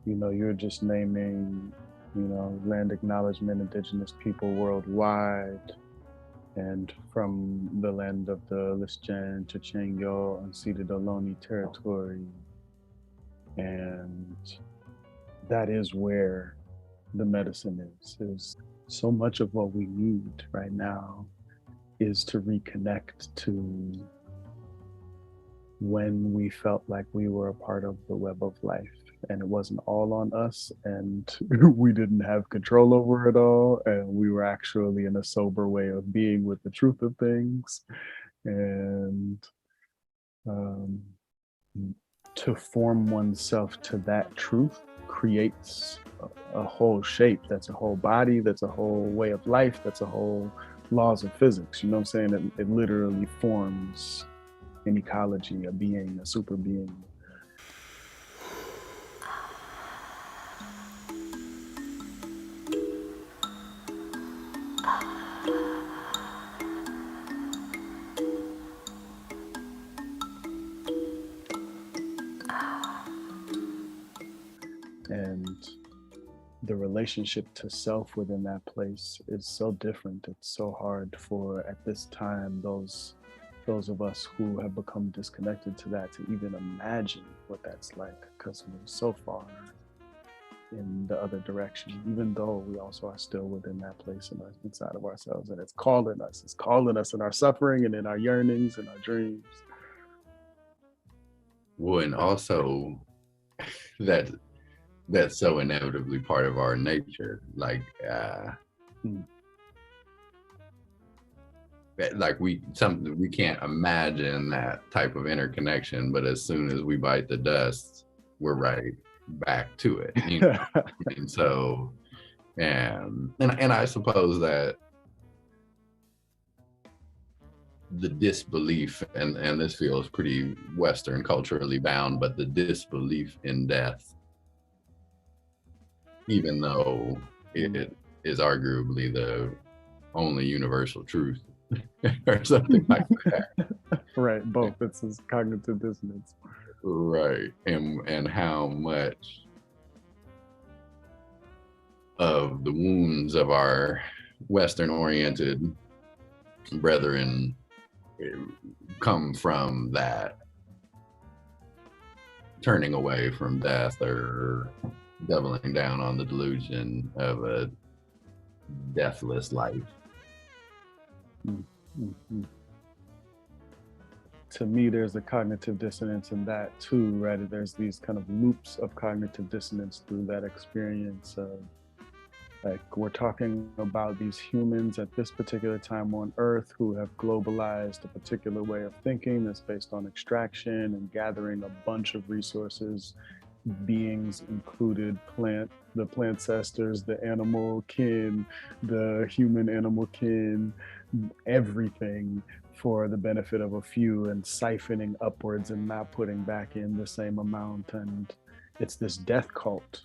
you're just naming, land acknowledgement, indigenous people worldwide, and from the land of the Lisjan, Chachenyo, unceded Ohlone territory. And that is where the medicine is so much of what we need right now is to reconnect to when we felt like we were a part of the web of life and it wasn't all on us and we didn't have control over it all and we were actually in a sober way of being with the truth of things. And um, to form oneself to that truth creates a whole shape, that's a whole body, that's a whole way of life, that's a whole laws of physics. You know what I'm saying? It literally forms an ecology, a being, a super being. And the relationship to self within that place is so different. It's so hard for, at this time, those of us who have become disconnected to that to even imagine what that's like, because we're so far in the other direction, even though we also are still within that place inside of ourselves. And it's calling us in our suffering and in our yearnings and our dreams. Well, and also that's so inevitably part of our nature. Like we can't imagine that type of interconnection, but as soon as we bite the dust, we're right back to it. And so, and I suppose that the disbelief, and this feels pretty Western culturally bound, but the disbelief in death, even though it is arguably the only universal truth or something like that. Right, both. It's this cognitive dissonance. Right, and how much of the wounds of our Western-oriented brethren come from that turning away from death or doubling down on the delusion of a deathless life. Mm-hmm. To me, there's a cognitive dissonance in that too, right? There's these kind of loops of cognitive dissonance through that experience of, like, we're talking about these humans at this particular time on Earth who have globalized a particular way of thinking that's based on extraction and gathering a bunch of resources. Beings included the plantcestors, the animal kin, the human animal kin, everything for the benefit of a few, and siphoning upwards and not putting back in the same amount. And it's this death cult,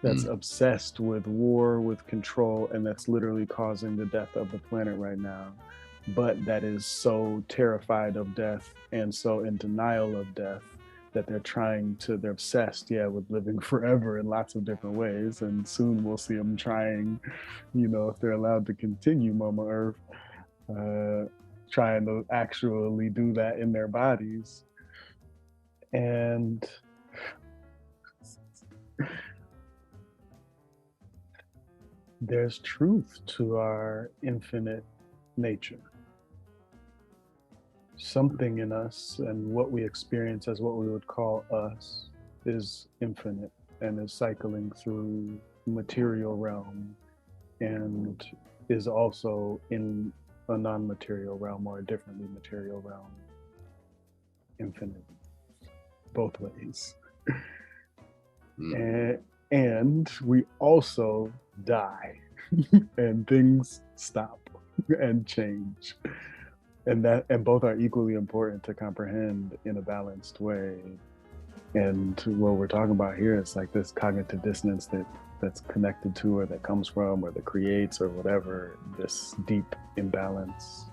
that's obsessed with war, with control, and that's literally causing the death of the planet right now. But that is so terrified of death and so in denial of death that they're obsessed, with living forever in lots of different ways. And soon we'll see them trying, if they're allowed to continue, Mama Earth, trying to actually do that in their bodies. And there's truth to our infinite nature. Something in us and what we experience as what we would call us is infinite and is cycling through material realm and is also in a non-material realm or a differently material realm. Infinite, both ways. And we also die and things stop and change. And both are equally important to comprehend in a balanced way. And what we're talking about here is like this cognitive dissonance that's connected to, or that comes from, or that creates, or whatever, this deep imbalance.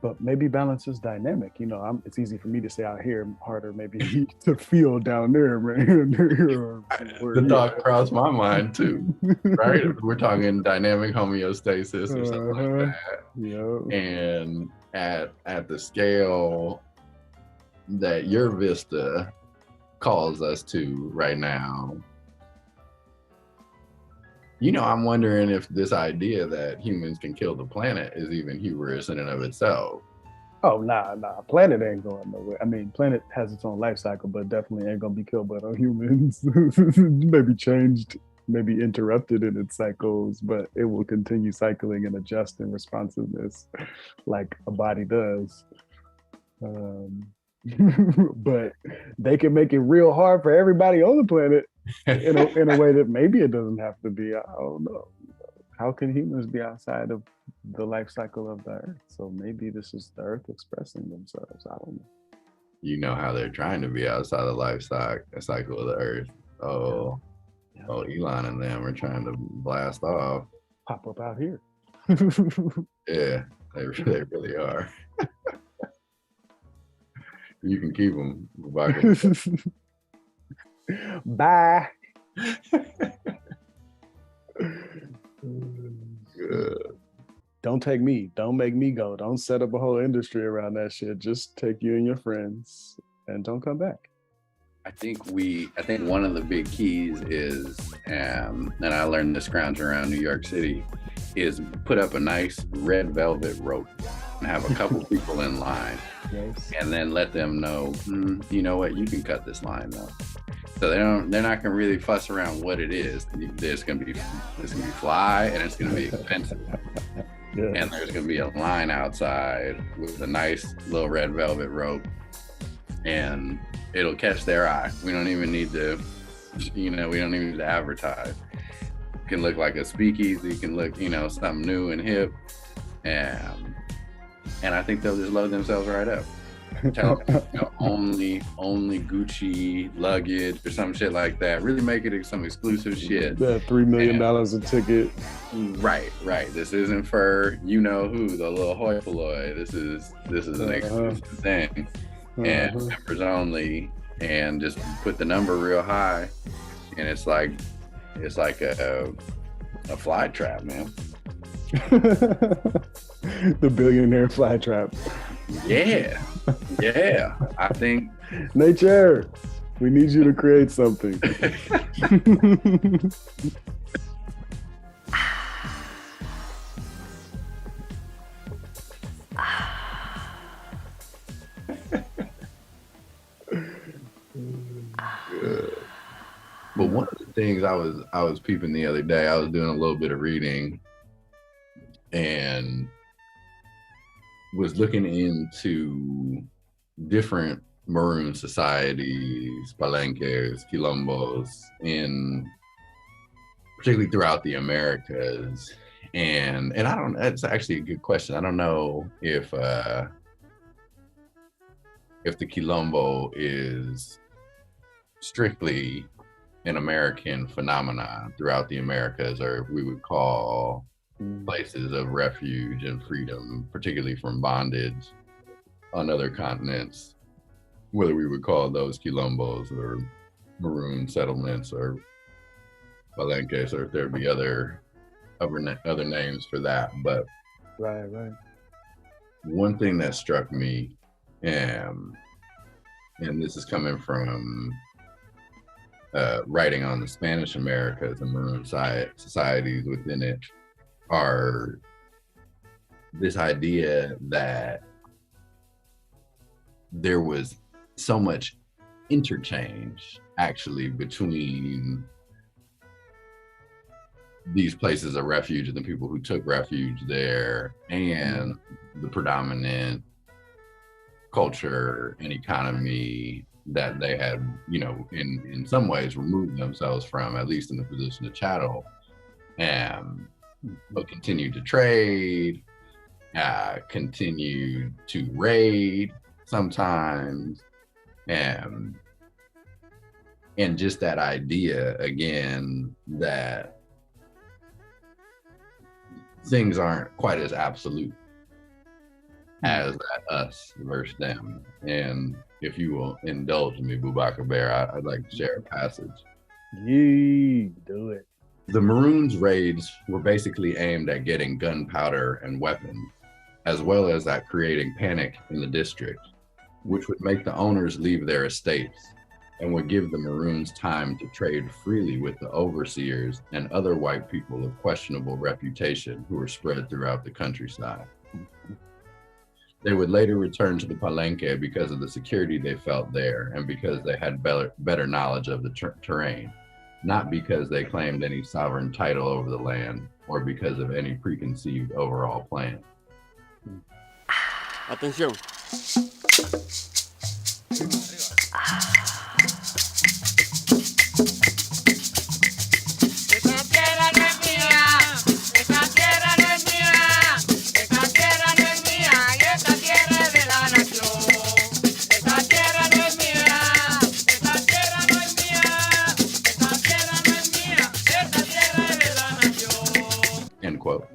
But maybe balance is dynamic. You know, it's easy for me to say out here, harder maybe to feel down there, man. The thought crossed my mind too, right? We're talking dynamic homeostasis or something like that. Yeah. And at the scale that your vista calls us to right now, you know, I'm wondering if this idea that humans can kill the planet is even hubris in and of itself. Oh, nah. Planet ain't going nowhere. I mean, planet has its own life cycle, but definitely ain't gonna be killed by no humans. Maybe changed, maybe interrupted in its cycles, but it will continue cycling and adjust in responsiveness like a body does. But they can make it real hard for everybody on the planet in a way that maybe it doesn't have to be. I don't know. How can humans be outside of the life cycle of the earth? So maybe this is the earth expressing themselves. I don't know. You know how they're trying to be outside the life cycle of the earth. Oh, Elon and them are trying to blast off. Pop up out here. Yeah, they really are. You can keep them. Bye. Good. Don't take me. Don't make me go. Don't set up a whole industry around that shit. Just take you and your friends and don't come back. I think one of the big keys is, and I learned this scrounging around New York City, is put up a nice red velvet rope and have a couple people in line. Yes. And then let them know, you know what, you can cut this line though. So they're not gonna really fuss around what it is. It's gonna be fly and it's gonna be expensive. Yeah. And there's gonna be a line outside with a nice little red velvet rope, and it'll catch their eye. We don't even need to, we don't even need to advertise. It can look like a speakeasy. It can look, something new and hip, and I think they'll just load themselves right up. Tell them, only Gucci luggage or some shit like that. Really make it some exclusive shit. That $3 million a ticket. Right. This isn't for who, the little hoi polloi. This is an exclusive thing, and members only. And just put the number real high, and it's like a fly trap, man. The Billionaire Fly Trap. Yeah. I think nature, we need you to create something. But one of the things I was peeping the other day, I was doing a little bit of reading and was looking into different maroon societies, palenques, quilombos, particularly throughout the Americas. And it's actually a good question. I don't know if the quilombo is strictly an American phenomenon throughout the Americas, or if we would call places of refuge and freedom, particularly from bondage on other continents, whether we would call those quilombos or maroon settlements or palenques, or if there'd be other names for that. But right. One thing that struck me, and this is coming from writing on the Spanish Americas and maroon societies within it, are this idea that there was so much interchange actually between these places of refuge and the people who took refuge there and the predominant culture and economy that they had, in some ways removed themselves from, at least in the position of chattel, but continued to trade, continued to raid sometimes, and just that idea again that things aren't quite as absolute as that us versus them. And if you will indulge me, BuBaka Bear, I'd like to share a passage. Yee, do it. The Maroons' raids were basically aimed at getting gunpowder and weapons, as well as at creating panic in the district, which would make the owners leave their estates and would give the Maroons time to trade freely with the overseers and other white people of questionable reputation who were spread throughout the countryside. They would later return to the Palenque because of the security they felt there and because they had better knowledge of the terrain, not because they claimed any sovereign title over the land or because of any preconceived overall plan. Atención. End quote.